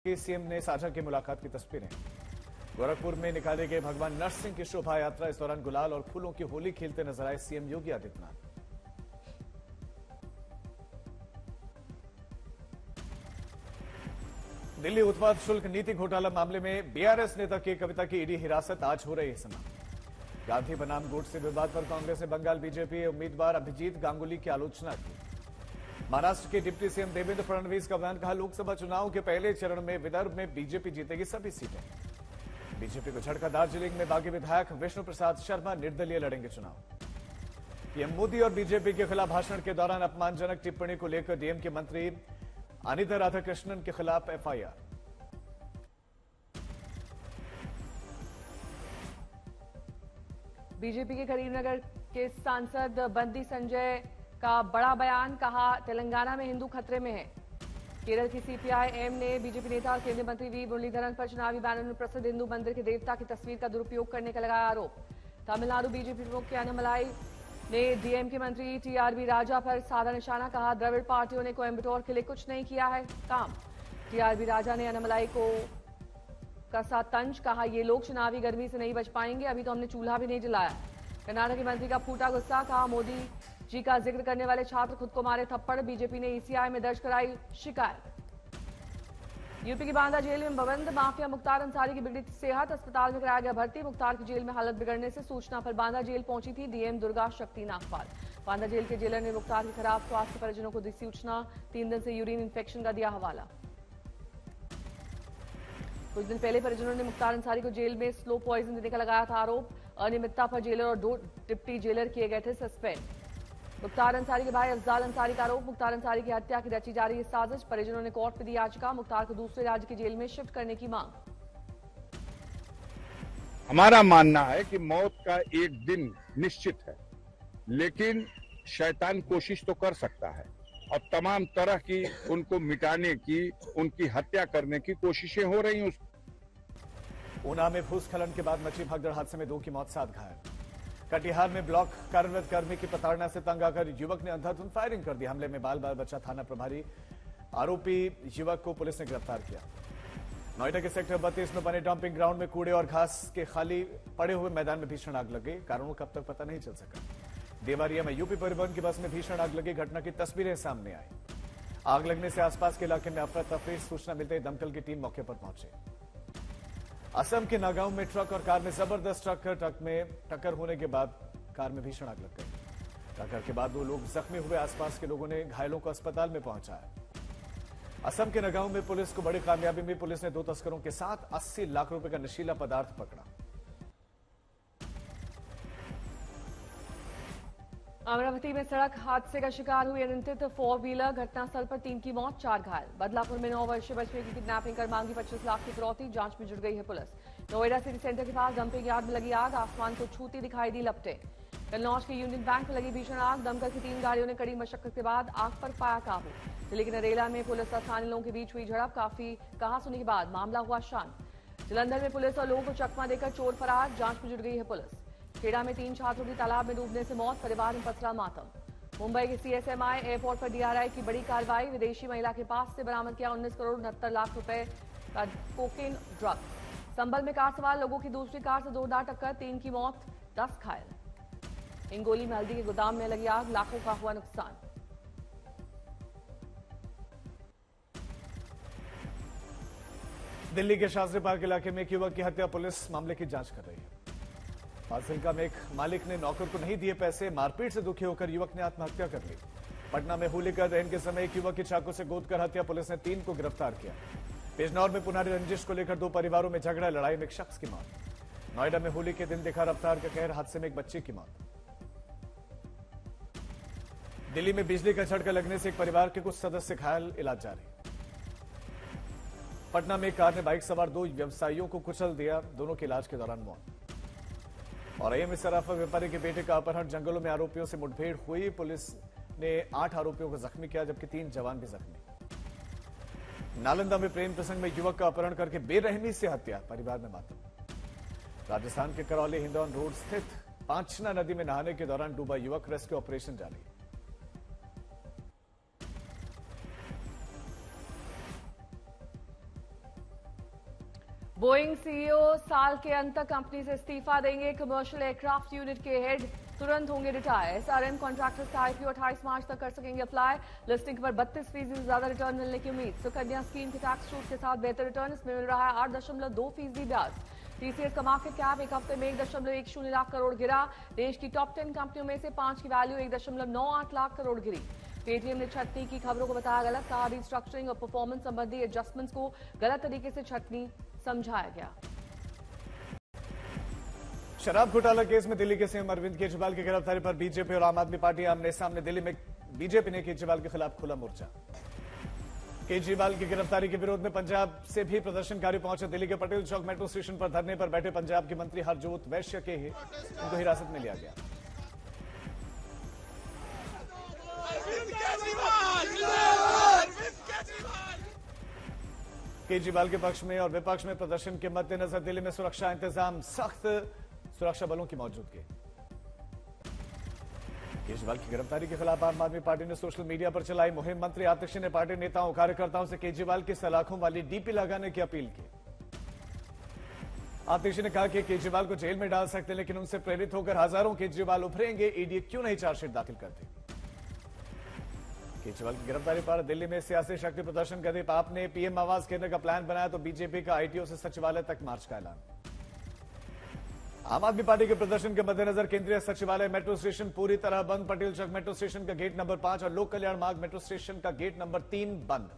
की सीएम ने साझा की मुलाकात की तस्वीरें। गोरखपुर में निकाले गए भगवान नरसिंह की शोभा यात्रा। इस दौरान गुलाल और फूलों की होली खेलते नजर आए सीएम योगी आदित्यनाथ। दिल्ली उत्पाद शुल्क नीति घोटाला मामले में बीआरएस नेता के कविता की ईडी हिरासत आज हो रही है समाप्त। गांधी बनाम गोडसे विवाद पर कांग्रेस ने बंगाल बीजेपी उम्मीदवार अभिजीत गांगुली की आलोचना की। महाराष्ट्र के डिप्टी सीएम देवेंद्र फडणवीस का बयान, कहा लोकसभा चुनाव के पहले चरण में विदर्भ में बीजेपी जीतेगी सभी सीटें। बीजेपी को झटका, दार्जिलिंग में बागी विधायक विष्णु प्रसाद शर्मा निर्दलीय लड़ेंगे चुनाव। पीएम मोदी और बीजेपी के खिलाफ भाषण के दौरान अपमानजनक टिप्पणी को लेकर डीएमके मंत्री अनिता राधाकृष्णन के खिलाफ एफआईआर। बीजेपी के करीमनगर के सांसद बंदी संजय का बड़ा बयान, कहा तेलंगाना में हिंदू खतरे में है। केरल की सीपीआई-एम ने बीजेपी नेता और केंद्रीय मंत्री वी मुरलीधरन पर चुनावी बैनर में प्रसिद्ध हिंदू मंदिर के देवता की तस्वीर का दुरुपयोग करने का लगाया आरोप। तमिलनाडु बीजेपी प्रमुख के अन्नामलाई ने डीएमके मंत्री टीआरबी राजा पर साधा निशाना, कहा द्रविड़ पार्टियों ने कोयम्बटूर के लिए कुछ नहीं किया है काम। टीआरबी राजा ने अन्नामलाई को कसा तंज, कहा ये लोग चुनावी गर्मी से नहीं बच पाएंगे, अभी तो हमने चूल्हा भी नहीं जलाया। कर्नाटक के मंत्री का फूटा गुस्सा, कहा मोदी जी का जिक्र करने वाले छात्र खुद को मारे थप्पड़, बीजेपी ने ईसीआई में दर्ज कराई शिकायत। यूपी की बांदा जेल में बंद माफिया मुख्तार अंसारी की बिगड़ी सेहत, अस्पताल में कराया गया भर्ती। मुख्तार की जेल में हालत बिगड़ने से सूचना पर बांदा जेल पहुंची थी डीएम दुर्गा शक्ति नागपाल। बांदा जेल के जेलर ने मुख्तार के खराब स्वास्थ्य परिजनों को दी सूचना, 3 दिन से यूरिन इंफेक्शन का दिया हवाला। कुछ दिन पहले परिजनों ने मुख्तार अंसारी को जेल में स्लो पॉइजन देने का लगाया था आरोप। अनियमितता पर जेलर और 2 डिप्टी जेलर किए गए थे सस्पेंड। मुख्तार अंसारी के भाई अफजाल अंसारी का आरोप, मुख्तार अंसारी की हत्या की रची जा रही है साजिश। परिजनों ने कोर्ट में दी याचिका, मुख्तार को दूसरे राज्य की जेल में शिफ्ट करने की मांग। हमारा मानना है कि मौत का एक दिन निश्चित है, लेकिन शैतान कोशिश तो कर सकता है और तमाम तरह की उनको मिटाने की, उनकी हत्या करने की कोशिशें हो रही हैं। ऊना में भूस्खलन के बाद मची भगदड़, हादसे में 2 की मौत, 7 घायल। कटिहार में ब्लॉक कार्यरत कर्मी की प्रताड़ना से तंग आकर युवक ने अंधाधुंध फायरिंग कर दी। हमले में बाल बच्चा थाना प्रभारी आरोपी युवक को पुलिस ने गिरफ्तार किया। नोएडा के सेक्टर 32 में बने डंपिंग ग्राउंड में कूड़े और घास के खाली पड़े हुए मैदान में भीषण आग लग गई। कारणों का अब तक पता नहीं चल सका। देवारिया में यूपी परिवहन की बस में भीषण आग लगी, घटना की तस्वीरें सामने आई। आग लगने से आसपास के इलाके में अफरा तफरी, सूचना मिलते ही दमकल की टीम मौके पर पहुंची। असम के नागांव में ट्रक और कार में जबरदस्त ट्रक में टक्कर होने के बाद कार में भीषण आग लग गई। टक्कर के बाद 2 लोग जख्मी हुए। आसपास के लोगों ने घायलों को अस्पताल में पहुंचाया। असम के नागांव में पुलिस को बड़ी कामयाबी मिली। पुलिस ने 2 तस्करों के साथ 80 लाख रुपए का नशीला पदार्थ पकड़ा। अमरावती में सड़क हादसे का शिकार हुई अनियंत्रित 4 व्हीलर, घटनास्थल पर 3 की मौत, 4 घायल। बदलापुर में 9 वर्षीय बच्चे की किडनैपिंग कर मांगी 25 लाख की फिरौती, जांच में जुट गई है पुलिस। नोएडा सिटी सेंटर के पास डंपिंग यार्ड में लगी आग, आसमान को छूती दिखाई दी लपटें। कन्नौज के यूनियन बैंक में लगी भीषण आग, दमकल की 3 गाड़ियों ने कड़ी मशक्कत के बाद आग पर पाया काबू। दिल्ली के नरेला में पुलिस और स्थानीय लोगों के बीच हुई झड़प, काफी कहासुनी के बाद मामला हुआ शांत। जलंधर में पुलिस और लोगों को चकमा देकर चोर फरार, जांच में जुट गई है पुलिस। खेड़ा में 3 छात्रों की तालाब में डूबने से मौत, परिवार में पसरा मातम। मुंबई के सीएसएमआई एयरपोर्ट पर डीआरआई की बड़ी कार्रवाई, विदेशी महिला के पास से बरामद किया 19 करोड़ 69 लाख रुपए का कोकेन ड्रग। संभल में कार सवार लोगों की दूसरी कार से जोरदार टक्कर, 3 की मौत, 10 घायल। हिंगोली में हल्दी के गोदाम में लगी आग, लाखों का हुआ नुकसान। दिल्ली के शास्त्री पार्क इलाके में एक युवक की हत्या, पुलिस मामले की जांच कर रही है। फाजिल्का में एक मालिक ने नौकर को नहीं दिए पैसे, मारपीट से दुखी होकर युवक ने आत्महत्या कर ली। पटना में होली का दहन के समय एक युवक की चाकू से गोद कर हत्या, पुलिस ने 3 को गिरफ्तार किया। बिजनौर में पुनारी रंजिश को लेकर 2 परिवारों में झगड़ा, लड़ाई में एक शख्स की मौत। नोएडा में होली के दिन दिखा रफ्तार का कहर, हादसे में एक बच्चे की मौत। दिल्ली में बिजली का झटका लगने से एक परिवार के कुछ सदस्य घायल, इलाज जारी। पटना में एक कार ने बाइक सवार 2 व्यवसायियों को कुचल दिया, दोनों की इलाज के दौरान मौत। और अय्यम में सराफा व्यापारी के बेटे का अपहरण, जंगलों में आरोपियों से मुठभेड़ हुई, पुलिस ने 8 आरोपियों को जख्मी किया, जबकि 3 जवान भी जख्मी। नालंदा में प्रेम प्रसंग में युवक का अपहरण करके बेरहमी से हत्या, परिवार में मातम। राजस्थान के करौली हिंदौन रोड स्थित पांचना नदी में नहाने के दौरान डूबा युवक, रेस्क्यू ऑपरेशन जारी। बोइंग सीईओ साल के अंत तक कंपनी से इस्तीफा देंगे। कमर्शियल एयरक्राफ्ट यूनिट के हेड तुरंत होंगे रिटायर। एसआरएम कॉन्ट्रैक्टर्स का आईपीओ 28 मार्च तक कर सकेंगे अप्लाई। लिस्टिंग पर 32% से ज्यादा रिटर्न मिलने की उम्मीद। सुकन्या स्कीम के टैक्स छूट के साथ बेहतर रिटर्न, इसमें मिल रहा है 8.2% ब्याज। टीसीएस का मार्केट कैप एक हफ्ते में 1.10 लाख करोड़ गिरा। देश की टॉप 10 कंपनियों में से 5 की वैल्यू 1.98 लाख करोड़ गिरी। पेटीएम ने छटनी की खबरों को बताया गलत, कहा रिस्ट्रक्चरिंग और परफॉर्मेंस संबंधी एडजस्टमेंट्स को गलत तरीके से छटनी समझाया गया। शराब घोटाला केस में दिल्ली के सीएम अरविंद केजरीवाल की गिरफ्तारी पर बीजेपी और आम आदमी पार्टी आमने सामने। दिल्ली में बीजेपी ने केजरीवाल के खिलाफ खुला मोर्चा। केजरीवाल की गिरफ्तारी के विरोध में पंजाब से भी प्रदर्शनकारी पहुंचे। दिल्ली के पटेल चौक मेट्रो स्टेशन पर धरने पर बैठे पंजाब के मंत्री हरजोत वैश्य के उनको हिरासत में लिया गया। केजरीवाल के पक्ष में और विपक्ष में प्रदर्शन के मद्देनजर दिल्ली में सुरक्षा इंतजाम, सख्त सुरक्षा बलों की मौजूदगी। केजरीवाल की गिरफ्तारी के खिलाफ आम आदमी पार्टी ने सोशल मीडिया पर चलाई मुहिम। मंत्री आतिशी ने पार्टी नेताओं कार्यकर्ताओं से केजरीवाल की सलाखों वाली डीपी लगाने की अपील की। आतिशी ने कहा कि केजरीवाल को जेल में डाल सकते हैं, लेकिन उनसे प्रेरित होकर हजारों केजरीवाल उभरेंगे। ईडी क्यों नहीं चार्जशीट दाखिल करती। केजरीवाल की गिरफ्तारी पर दिल्ली में सियासी शक्ति प्रदर्शन कर रही। आप ने पीएम आवास घेरने का प्लान बनाया तो बीजेपी का आईटीओ से सचिवालय तक मार्च का ऐलान। आम आदमी पार्टी के प्रदर्शन के मद्देनजर केंद्रीय सचिवालय मेट्रो स्टेशन पूरी तरह बंद। पटेल चौक मेट्रो स्टेशन का गेट नंबर 5 और लोक कल्याण मार्ग मेट्रो स्टेशन का गेट नंबर 3 बंद।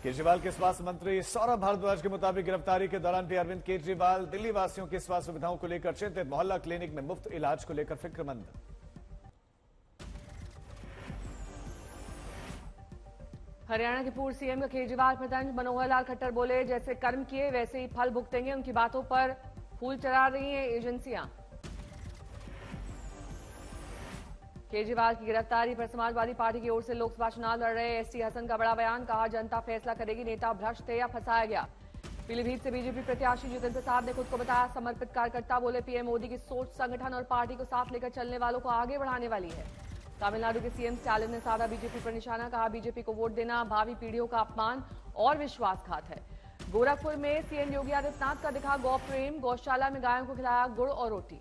केजरीवाल के स्वास्थ्य मंत्री सौरभ भारद्वाज के मुताबिक गिरफ्तारी के दौरान भी अरविंद केजरीवाल दिल्ली वासियों की स्वास्थ्य सुविधाओं को लेकर चिंतित। मोहल्ला क्लिनिक में मुफ्त इलाज को लेकर फिक्रमंद। हरियाणा के पूर्व सीएम का केजरीवाल पर तंज। मनोहर लाल खट्टर बोले, जैसे कर्म किए वैसे ही फल भुगतेंगे। उनकी बातों पर फूल चढ़ा रही हैं एजेंसियां। केजरीवाल की गिरफ्तारी पर समाजवादी पार्टी की ओर से लोकसभा चुनाव लड़ रहे एसटी हसन का बड़ा बयान, कहा जनता फैसला करेगी, नेता भ्रष्ट थे या फंसाया गया। पीलीभीत से बीजेपी प्रत्याशी जितेंद्र प्रसाद ने खुद को बताया समर्पित कार्यकर्ता। बोले, पीएम मोदी की सोच संगठन और पार्टी को साथ लेकर चलने वालों को आगे बढ़ाने वाली है। तमिलनाडु के सीएम स्टालिन ने साधा बीजेपी पर निशाना, कहा बीजेपी को वोट देना भावी पीढ़ियों का अपमान और विश्वासघात है। गोरखपुर में सीएम योगी आदित्यनाथ का दिखा गौ प्रेम, गौशाला में गायों को खिलाया गुड़ और रोटी।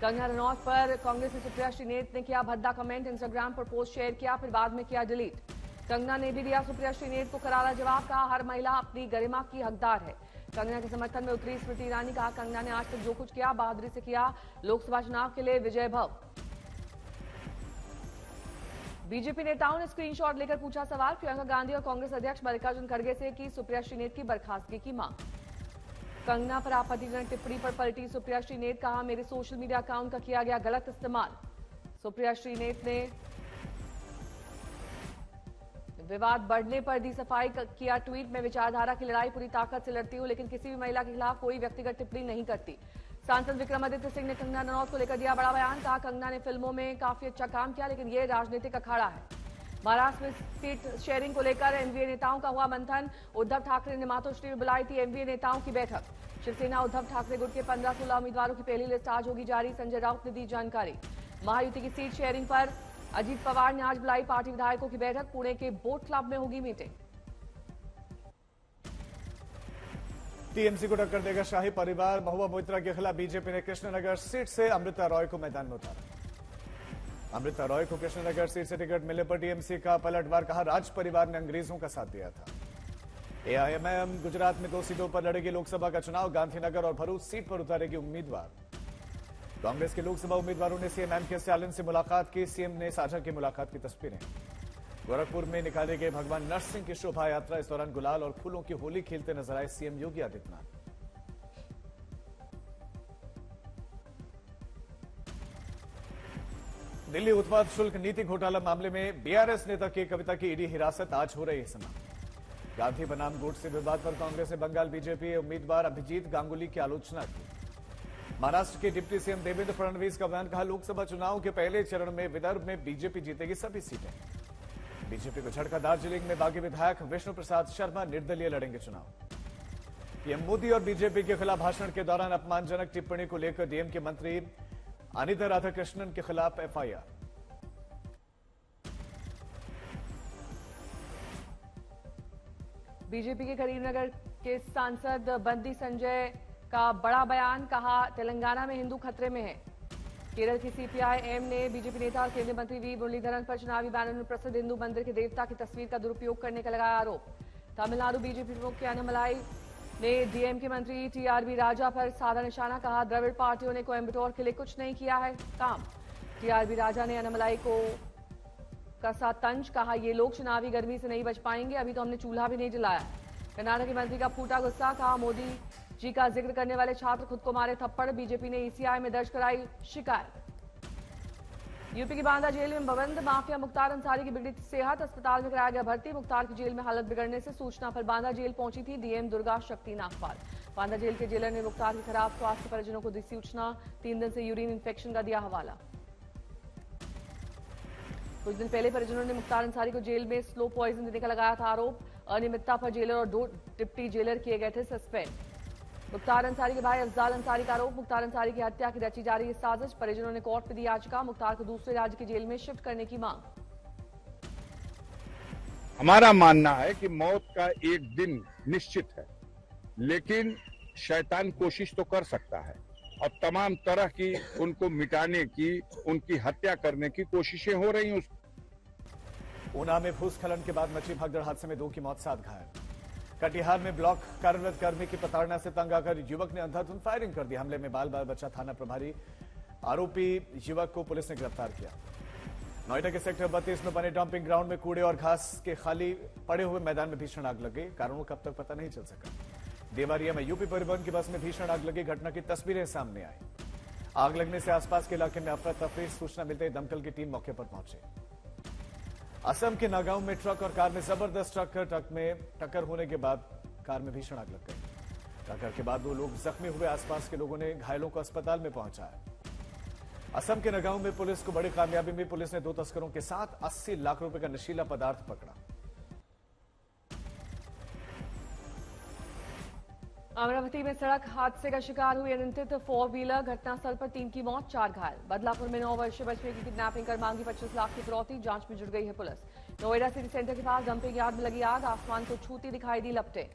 कंगना रनौत पर कांग्रेस सुप्रिया श्रीनेत ने किया भद्दा कमेंट, इंस्टाग्राम पर पोस्ट शेयर किया फिर बाद में किया डिलीट। कंगना ने भी दिया सुप्रिया श्रीनेत को करारा जवाब, कहा हर महिला अपनी गरिमा की हकदार है। कंगना के समर्थन में उतरी स्मृति ईरानी, कहा कंगना ने आज तक जो कुछ किया बहादुरी से किया, लोकसभा चुनाव के लिए विजय भव। बीजेपी नेताओं ने स्क्रीनशॉट लेकर पूछा सवाल, प्रियंका गांधी और कांग्रेस अध्यक्ष मल्लिकार्जुन खड़गे से की सुप्रिया श्रीनेत की बर्खास्तगी की मांग। कंगना पर आपत्तिजनक टिप्पणी पर पलटी सुप्रिया श्रीनेत, कहा मेरे सोशल मीडिया अकाउंट का किया गया गलत इस्तेमाल। सुप्रिया श्रीनेत ने विवाद बढ़ने पर दी सफाई, किया ट्वीट में विचारधारा की लड़ाई पूरी ताकत से लड़ती हूं, लेकिन किसी भी महिला के खिलाफ कोई व्यक्तिगत टिप्पणी नहीं करती। सांसद विक्रमादित्य सिंह ने कंगना रनौत को लेकर दिया बड़ा बयान, कहा कंगना ने फिल्मों में काफी अच्छा काम किया, लेकिन ये राजनीतिक अखाड़ा है। महाराष्ट्र में सीट शेयरिंग को लेकर एनडीए नेताओं का हुआ मंथन, उद्धव ठाकरे ने मातोश्री में बुलाई थी एनडीए नेताओं की बैठक। शिवसेना उद्धव ठाकरे गुट के 15-16 उम्मीदवारों की पहली लिस्ट आज होगी जारी, संजय राउत ने दी जानकारी। महायुति की सीट शेयरिंग पर अजीत पवार ने आज बुलाई पार्टी विधायकों की बैठक, पुणे के बोट क्लब में होगी मीटिंग। टीएमसी को टक्कर देगा शाही परिवार, महुआ मोइत्रा के खिलाफ बीजेपी ने कृष्णनगर सीट से अमृता रॉय को मैदान में उतारा। अमृता रॉय को कृष्णनगर सीट से टिकट मिलने पर टीएमसी का पलटवार, कहा राज परिवार ने अंग्रेजों का साथ दिया था। एआईएमआईएम गुजरात में 2 सीटों पर लड़ेगी लोकसभा का चुनाव, गांधीनगर और भरूच सीट पर उतारेगी उम्मीदवार। कांग्रेस के लोकसभा उम्मीदवारों ने सीएम एम के स्टालिन से मुलाकात की, सीएम ने साझा की मुलाकात की तस्वीरें। गोरखपुर में निकाले गए भगवान नरसिंह की शोभा यात्रा, इस दौरान गुलाल और फूलों की होली खेलते नजर आए सीएम योगी आदित्यनाथ। दिल्ली उत्पाद शुल्क नीति घोटाला मामले में बीआरएस नेता के कविता की ईडी हिरासत आज हो रही है समाप्त। गांधी बनाम गुट से विवाद पर कांग्रेस ने बंगाल बीजेपी उम्मीदवार अभिजीत गांगुली की आलोचना की। महाराष्ट्र के डिप्टी सीएम देवेंद्र फडणवीस का बयान, कहा लोकसभा चुनाव के पहले चरण में विदर्भ में बीजेपी जीतेगी सभी सीटें। बीजेपी को झटका, दार्जिलिंग में बागी विधायक विष्णु प्रसाद शर्मा निर्दलीय लड़ेंगे चुनाव। पीएम मोदी और बीजेपी के खिलाफ भाषण के दौरान अपमानजनक टिप्पणी को लेकर डीएमके मंत्री अनिता राधाकृष्णन के खिलाफ एफआईआर। बीजेपी के करीमनगर के सांसद बंदी संजय का बड़ा बयान, कहा तेलंगाना में हिंदू खतरे में है। केरल की सीपीआई एम ने बीजेपी नेता और केंद्रीय मंत्री वी मुरलीधरन पर चुनावी बैनर में प्रसिद्ध हिंदू मंदिर के देवता की तस्वीर का दुरुपयोग करने का लगाया आरोप। तमिलनाडु बीजेपी प्रमुख के अन्नामलाई ने डीएमके मंत्री टीआरबी राजा पर साधा निशाना, कहा द्रविड़ पार्टियों ने कोयम्बटूर के लिए कुछ नहीं किया है काम। टीआरबी राजा ने अन्नामलाई को कसा तंज, कहा ये लोग चुनावी गर्मी से नहीं बच पाएंगे, अभी तो हमने चूल्हा भी नहीं जलाया। कर्नाटक के मंत्री का फूटा गुस्सा, कहा मोदी जी का जिक्र करने वाले छात्र खुद को मारे थप्पड़, बीजेपी ने ईसीआई में दर्ज कराई शिकायत। यूपी की बांदा जेल में बंद माफिया मुख्तार अंसारी की बिगड़ी सेहत, अस्पताल में कराया गया भर्ती। मुख्तार की जेल में हालत बिगड़ने से सूचना पर बांदा जेल पहुंची थी डीएम दुर्गा शक्ति नागपाल। बांदा जेल के जेलर ने मुख्तार के खराब स्वास्थ्य परिजनों को दी सूचना, 3 दिन से यूरिन इंफेक्शन का दिया हवाला। कुछ दिन पहले परिजनों ने मुख्तार अंसारी को जेल में स्लो पॉइजन देने का लगाया था आरोप। अनियमितता पर जेलर और 2 डिप्टी जेलर किए गए थे सस्पेंड। मुख्तार अंसारी के भाई अफजाल अंसारी का आरोप, मुख्तार अंसारी की हत्या की रची जा रही है साजिश। परिजनों ने कोर्ट में दी याचिका, मुख्तार को दूसरे राज्य की जेल में शिफ्ट करने की मांग। हमारा मानना है कि मौत का एक दिन निश्चित है, लेकिन शैतान कोशिश तो कर सकता है और तमाम तरह की उनको मिटाने की, उनकी हत्या करने की कोशिशें हो रही हैं। ऊना में भूस्खलन के बाद मची भगदड़ हादसे में 2 की मौत, 7 घायल। कटिहार में ब्लॉक कार्यरत कर्मी की प्रताड़ना से तंग आकर युवक ने अंधाधुंध फायरिंग कर दी। हमले में बाल बच्चा थाना प्रभारी आरोपी युवक को पुलिस ने गिरफ्तार किया। नोएडा के सेक्टर 32 में बने डंपिंग ग्राउंड में कूड़े और घास के खाली पड़े हुए मैदान में भीषण आग लग गई, कारणों का अब तक पता नहीं चल सका। देवारिया में यूपी परिवहन की बस में भीषण आग लगी, घटना की तस्वीरें सामने आई। आग लगने से आसपास के इलाके में अफरा तफरी, सूचना मिलते ही दमकल की टीम मौके पर पहुंची। असम के नागांव में ट्रक और कार में जबरदस्त ट्रक में टक्कर होने के बाद कार में भीषण आग लग गई। टक्कर के बाद 2 लोग जख्मी हुए, आसपास के लोगों ने घायलों को अस्पताल में पहुंचाया। असम के नागांव में पुलिस को बड़ी कामयाबी मिली, पुलिस ने 2 तस्करों के साथ 80 लाख रुपए का नशीला पदार्थ पकड़ा। अमरावती में सड़क हादसे का शिकार हुई अनियंत्रित 4 व्हीलर, घटनास्थल पर 3 की मौत, 4 घायल। बदलापुर में 9 वर्षीय बच्चे की किडनैपिंग कर मांगी 25 लाख की फिरौती, जांच में जुट गई है पुलिस। नोएडा सिटी सेंटर के पास डंपिंग यार्ड में लगी आग, आसमान को छूती दिखाई दी लपटें।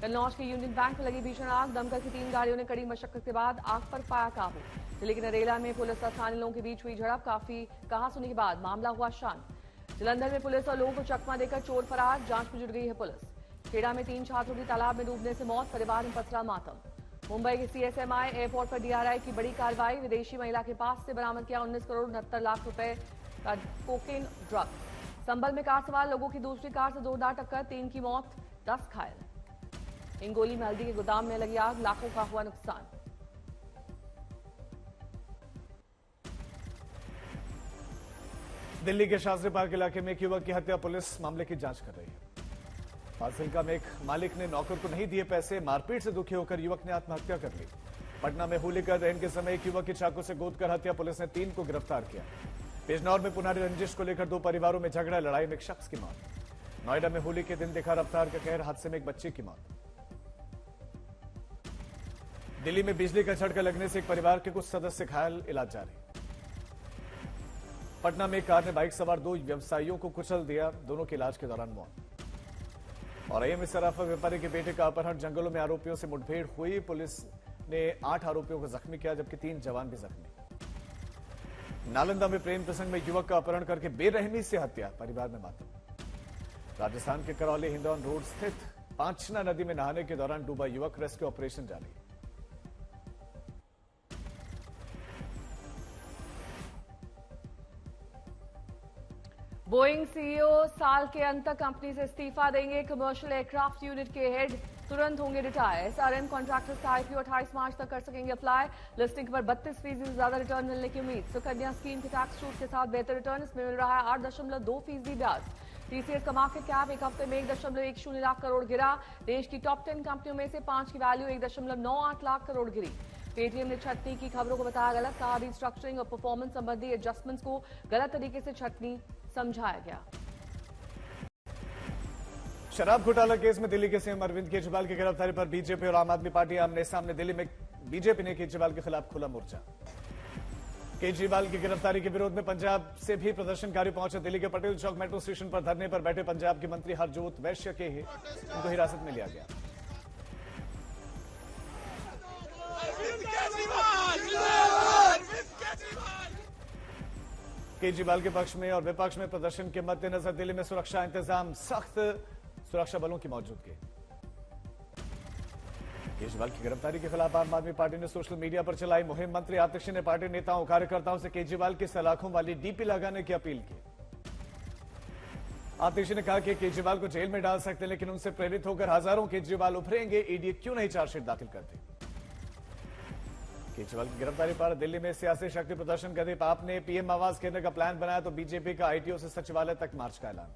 कन्नौज के यूनियन बैंक में लगी भीषण आग, दमकल की 3 गाड़ियों ने कड़ी मशक्कत के बाद आग पर पाया काबू। दिल्ली के नरेला में पुलिस और स्थानीय लोगों के बीच हुई झड़प, काफी कहासुनी के बाद मामला हुआ शांत। जलंधर में पुलिस और लोगों को चकमा देकर चोर फरार, जांच में जुट गई है पुलिस। खेड़ा में 3 छात्रों की तालाब में डूबने से मौत, परिवार में पसरा मातम। मुंबई के सीएसएमआई एयरपोर्ट पर डीआरआई की बड़ी कार्रवाई, विदेशी महिला के पास से बरामद किया 19 करोड़ 69 लाख रुपए का कोकेन ड्रग। संभल में कार सवार लोगों की दूसरी कार से जोरदार टक्कर, 3 की मौत, 10 घायल। हिंगोली में हल्दी के गोदाम में लगी आग, लाखों का हुआ नुकसान। दिल्ली के शास्त्री पार्क इलाके में एक युवक की हत्या, पुलिस मामले की जांच कर रही है। फाजिल्का में एक मालिक ने नौकर को नहीं दिए पैसे, मारपीट से दुखी होकर युवक ने आत्महत्या कर ली। पटना में होली का दहन के समय एक युवक की चाकू से गोद कर हत्या, पुलिस ने 3 को गिरफ्तार किया। बिजनौर में पुनारी रंजिश को लेकर 2 परिवारों में झगड़ा, लड़ाई में एक शख्स की मौत। नोएडा में होली के दिन दिखा रफ्तार का कहर, हादसे में एक बच्चे की मौत। दिल्ली में बिजली का झटका लगने से एक परिवार के कुछ सदस्य घायल, इलाज जारी। पटना में एक कार ने बाइक सवार 2 व्यवसायियों को कुचल दिया, दोनों की इलाज के दौरान मौत। और एम सराफा व्यापारी के बेटे का अपहरण, जंगलों में आरोपियों से मुठभेड़ हुई, पुलिस ने 8 आरोपियों को जख्मी किया, जबकि 3 जवान भी जख्मी। नालंदा में प्रेम प्रसंग में युवक का अपहरण करके बेरहमी से हत्या, परिवार में मातम। राजस्थान के करौली हिंडौन रोड स्थित पांचना नदी में नहाने के दौरान डूबा युवक, रेस्क्यू ऑपरेशन जारी। बोइंग सीईओ साल के अंत तक कंपनी से इस्तीफा देंगे। कमर्शियल एयरक्राफ्ट यूनिट के हेड तुरंत होंगे रिटायर। एसआरएम कॉन्ट्रैक्टर्स का आईपीओ 28 मार्च तक कर सकेंगे अप्लाई। लिस्टिंग पर 32% से ज्यादा रिटर्न मिलने की उम्मीद। सुकन्या स्कीम के टैक्स छूट के साथ बेहतर रिटर्न, इसमें मिल रहा है 8.2% ब्याज। टीसीएस का मार्केट कैप एक हफ्ते में 1.10 लाख करोड़ गिरा। देश की टॉप 10 कंपनियों में से 5 की वैल्यू 1.98 लाख करोड़ गिरी। पेटीएम ने छटनी की खबरों को बताया गलत, कहा रिस्ट्रक्चरिंग और परफॉर्मेंस संबंधी एडजस्टमेंट्स को गलत तरीके से छटनी समझाया गया। शराब घोटाला केस में दिल्ली के सीएम अरविंद केजरीवाल की गिरफ्तारी पर बीजेपी और आम आदमी पार्टी आमने सामने। दिल्ली में बीजेपी ने केजरीवाल के खिलाफ खुला मोर्चा। केजरीवाल की गिरफ्तारी के विरोध में पंजाब से भी प्रदर्शनकारी पहुंचे दिल्ली के पटेल चौक मेट्रो स्टेशन पर धरने पर बैठे पंजाब के मंत्री हरजोत वैश्य के उनको हिरासत में लिया गया। केजरीवाल के पक्ष में और विपक्ष में प्रदर्शन के मद्देनजर दिल्ली में सुरक्षा इंतजाम, सख्त सुरक्षा बलों की मौजूदगी। केजरीवाल की गिरफ्तारी के खिलाफ आम आदमी पार्टी ने सोशल मीडिया पर चलाई मुहिम। मंत्री आतिशी ने पार्टी नेताओं कार्यकर्ताओं से केजरीवाल की सलाखों वाली डीपी लगाने की अपील की। आतिशी ने कहा कि केजरीवाल को जेल में डाल सकते, लेकिन उनसे प्रेरित होकर हजारों केजरीवाल उभरेंगे। ईडी क्यों नहीं चार्जशीट दाखिल करती। केजरीवाल की गिरफ्तारी पर दिल्ली में सियासी शक्ति प्रदर्शन कर दी। आप ने पीएम आवास घेरने का प्लान बनाया तो बीजेपी का आईटीओ से सचिवालय तक मार्च का ऐलान।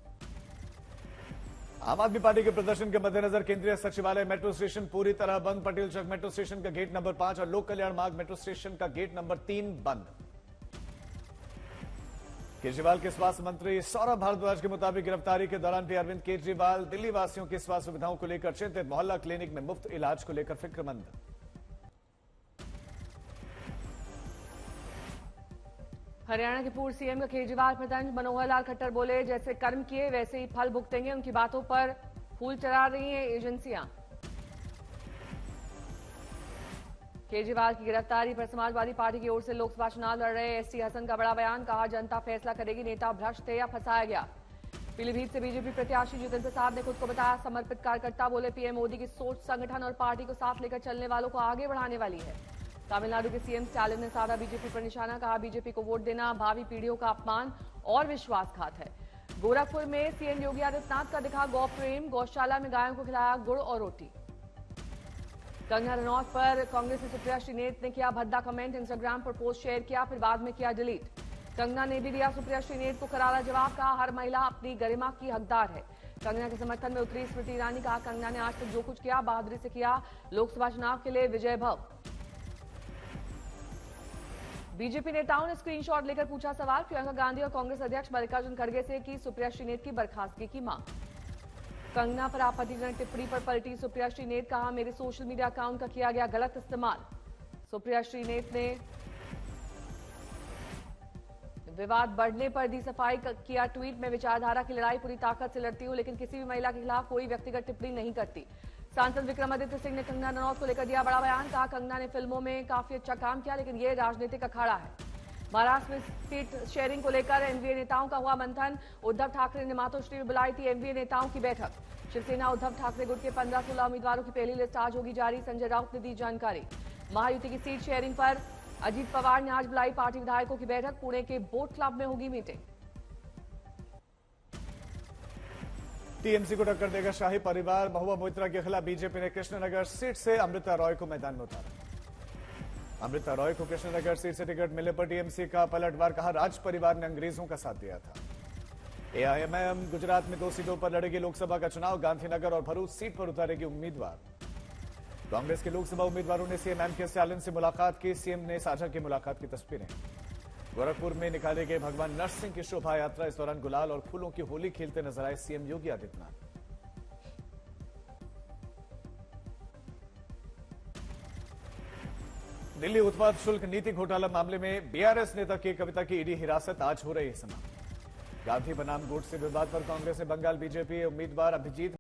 आम आदमी पार्टी के प्रदर्शन के मद्देनजर केंद्रीय सचिवालय मेट्रो स्टेशन पूरी तरह बंद। पटेल चौक मेट्रो स्टेशन का गेट नंबर 5 और लोक कल्याण मार्ग मेट्रो स्टेशन का गेट नंबर 3 बंद। केजरीवाल के स्वास्थ्य मंत्री सौरभ भारद्वाज के मुताबिक गिरफ्तारी के दौरान भी अरविंद केजरीवाल दिल्ली वासियों की स्वास्थ्य सुविधाओं को लेकर चिंतित। मोहल्ला क्लिनिक में मुफ्त इलाज को लेकर फिक्रमंद। हरियाणा के पूर्व सीएम का केजरीवाल पर तंज। मनोहर लाल खट्टर बोले, जैसे कर्म किए वैसे ही फल भुगतेंगे। उनकी बातों पर फूल चढ़ा रही हैं एजेंसियां। केजरीवाल की गिरफ्तारी पर समाजवादी पार्टी की ओर से लोकसभा चुनाव लड़ रहे एसटी हसन का बड़ा बयान। कहा, जनता फैसला करेगी, नेता भ्रष्ट थे या फंसाया गया। पीलीभीत से बीजेपी प्रत्याशी जितेंद्र प्रसाद ने खुद को बताया समर्पित कार्यकर्ता। बोले, पीएम मोदी की सोच संगठन और पार्टी को साथ लेकर चलने वालों को आगे बढ़ाने वाली है। तमिलनाडु के सीएम स्टालिन ने साधा बीजेपी पर निशाना। कहा, बीजेपी को वोट देना भावी पीढ़ियों का अपमान और विश्वासघात है। गोरखपुर में सीएम योगी आदित्यनाथ का दिखा गौ प्रेम। गौशाला में गायों को खिलाया गुड़ और रोटी। कंगना रनौत पर कांग्रेस की सुप्रिया श्रीनेत ने किया भद्दा कमेंट। इंस्टाग्राम पर पोस्ट शेयर किया, फिर बाद में किया डिलीट। कंगना ने भी दिया सुप्रिया श्रीनेत को करारा जवाब। कहा, हर महिला अपनी गरिमा की हकदार है। कंगना के समर्थन में उतरी स्मृति ईरानी। कहा, कंगना ने आज तक जो कुछ किया बहादुरी से किया। लोकसभा चुनाव के लिए विजय भव। बीजेपी नेताओं ने स्क्रीनशॉट लेकर पूछा सवाल। प्रियंका गांधी और कांग्रेस अध्यक्ष मल्लिकार्जुन खड़गे से की सुप्रिया श्रीनेत की बर्खास्तगी की मांग। कंगना पर आपत्तिजनक टिप्पणी पर पलटी सुप्रिया श्रीनेत। कहा, मेरे सोशल मीडिया अकाउंट का किया गया गलत इस्तेमाल। सुप्रिया श्रीनेत ने विवाद बढ़ने पर दी सफाई किया ट्वीट में। विचारधारा की लड़ाई पूरी ताकत से लड़ती हूं, लेकिन किसी भी महिला के खिलाफ कोई व्यक्तिगत टिप्पणी नहीं करती। सांसद विक्रमादित्य सिंह ने कंगना रनौत को लेकर दिया बड़ा बयान। कहा, कंगना ने फिल्मों में काफी अच्छा काम किया, लेकिन ये राजनीतिक अखाड़ा है। महाराष्ट्र में सीट शेयरिंग को लेकर एनडीए नेताओं का हुआ मंथन। उद्धव ठाकरे ने मातोश्री में बुलाई थी एनडीए नेताओं की बैठक। शिवसेना उद्धव ठाकरे गुट के 15-16 उम्मीदवारों की पहली लिस्ट आज होगी जारी। संजय राउत ने दी जानकारी। महायुति की सीट शेयरिंग पर अजीत पवार ने आज बुलाई पार्टी विधायकों की बैठक। पुणे के बोट क्लब में होगी मीटिंग। टीएमसी को टक्कर देगा शाही परिवार। महुआ मोइत्रा के खिलाफ बीजेपी ने कृष्णनगर सीट से अमृता रॉय को मैदान में उतारा। अमृता रॉय को कृष्णनगर सीट से टिकट मिलने पर टीएमसी का पलटवार। कहा, राज परिवार ने अंग्रेजों का साथ दिया था। एआईएमआईएम गुजरात में 2 सीटों पर लड़ेगी लोकसभा का चुनाव। गांधीनगर और भरूच सीट पर उतारेगी उम्मीदवार। कांग्रेस के लोकसभा उम्मीदवारों ने सीएम एमके स्टालिन से मुलाकात की। सीएम ने साझा की मुलाकात की तस्वीरें। गोरखपुर में निकाले गए भगवान नरसिंह की शोभा यात्रा। इस दौरान गुलाल और फूलों की होली खेलते नजर आए सीएम योगी आदित्यनाथ। दिल्ली उत्पाद शुल्क नीति घोटाला मामले में बीआरएस नेता के कविता की ईडी हिरासत आज हो रही है समाप्त। गांधी बनाम गुट से विवाद पर कांग्रेस ने बंगाल बीजेपी उम्मीदवार अभिजीत